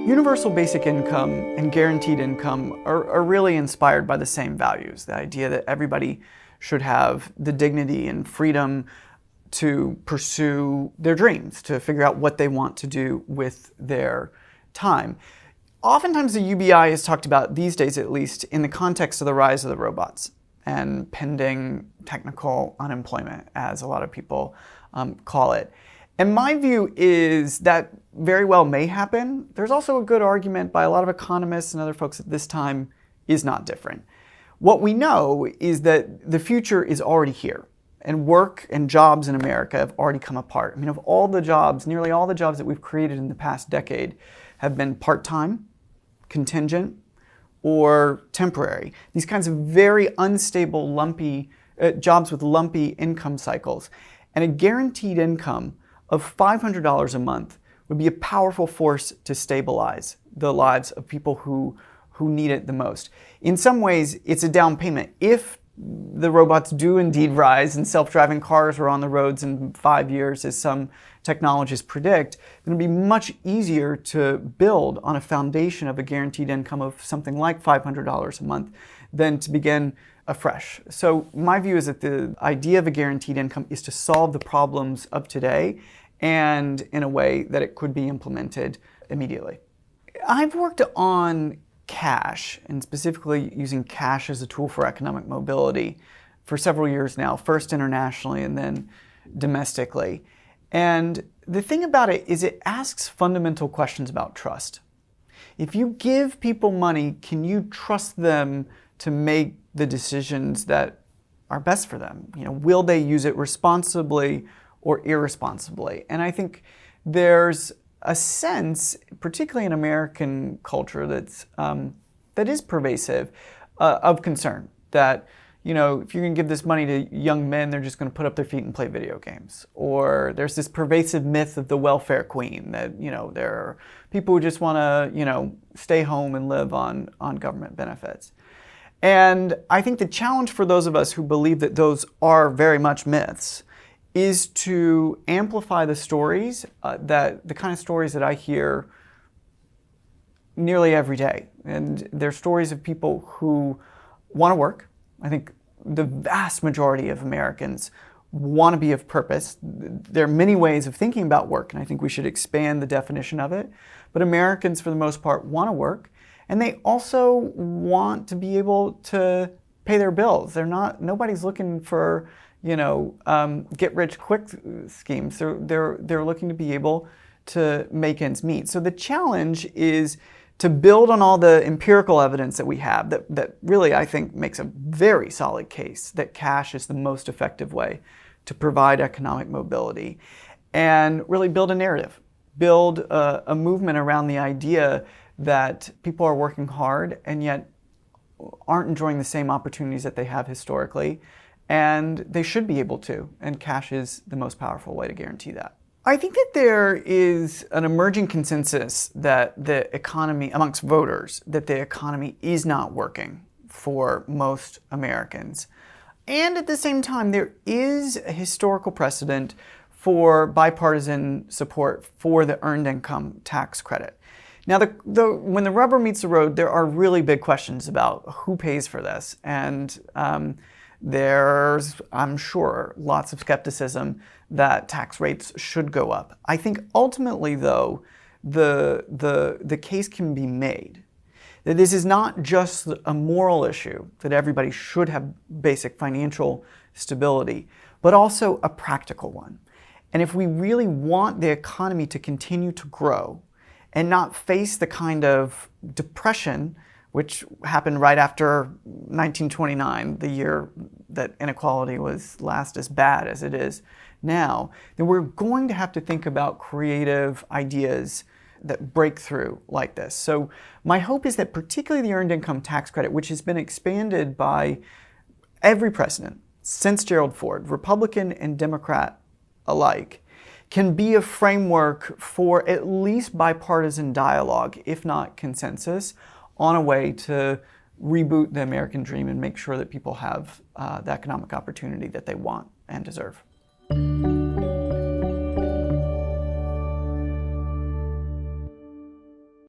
Universal basic income and guaranteed income are really inspired by the same values. The idea that everybody should have the dignity and freedom to pursue their dreams, to figure out what they want to do with their time. Oftentimes the UBI is talked about, these days at least, in the context of the rise of the robots and pending technical unemployment, as a lot of people call it. And my view is that very well may happen. There's also a good argument by a lot of economists and other folks that this time is not different. What we know is that the future is already here, and work and jobs in America have already come apart. I mean, of all the jobs, nearly all the jobs that we've created in the past decade have been part-time, contingent, or temporary. These kinds of very unstable, lumpy jobs with lumpy income cycles. And a guaranteed income of $500 a month would be a powerful force to stabilize the lives of people who need it the most. In some ways, it's a down payment. If the robots do indeed rise and self-driving cars are on the roads in 5 years, as some technologists predict, then it'll be much easier to build on a foundation of a guaranteed income of something like $500 a month than to begin afresh. So my view is that the idea of a guaranteed income is to solve the problems of today and in a way that it could be implemented immediately. I've worked on cash, and specifically using cash as a tool for economic mobility for several years now, first internationally and then domestically. And the thing about it is it asks fundamental questions about trust. If you give people money, can you trust them to make the decisions that are best for them? You know, will they use it responsibly or irresponsibly? And I think there's a sense, particularly in American culture, that is pervasive, of concern that, you know, if you're going to give this money to young men, they're just going to put up their feet and play video games. Or there's this pervasive myth of the welfare queen that, you know, there are people who just want to, you know, stay home and live on government benefits. And I think the challenge for those of us who believe that those are very much myths is to amplify the stories, the kind of stories that I hear nearly every day. And they're stories of people who want to work. I think the vast majority of Americans want to be of purpose. There are many ways of thinking about work, and I think we should expand the definition of it. But Americans, for the most part, want to work. And they also want to be able to pay their bills. Nobody's looking for, you know, get rich quick schemes. They're looking to be able to make ends meet. So the challenge is to build on all the empirical evidence that we have that really, I think, makes a very solid case that cash is the most effective way to provide economic mobility, and really build a narrative, build a movement around the idea that people are working hard and yet aren't enjoying the same opportunities that they have historically, and they should be able to, and cash is the most powerful way to guarantee that. I think that there is an emerging consensus that the economy, amongst voters, that the economy is not working for most Americans. And at the same time, there is a historical precedent for bipartisan support for the earned income tax credit. Now, when the rubber meets the road, there are really big questions about who pays for this. And there's, I'm sure, lots of skepticism that tax rates should go up. I think ultimately, though, the case can be made that this is not just a moral issue, that everybody should have basic financial stability, but also a practical one. And if we really want the economy to continue to grow and not face the kind of depression which happened right after 1929, the year that inequality was last as bad as it is now, then we're going to have to think about creative ideas that break through like this. So my hope is that particularly the earned income tax credit, which has been expanded by every president since Gerald Ford, Republican and Democrat alike, can be a framework for at least bipartisan dialogue, if not consensus, on a way to reboot the American dream and make sure that people have the economic opportunity that they want and deserve.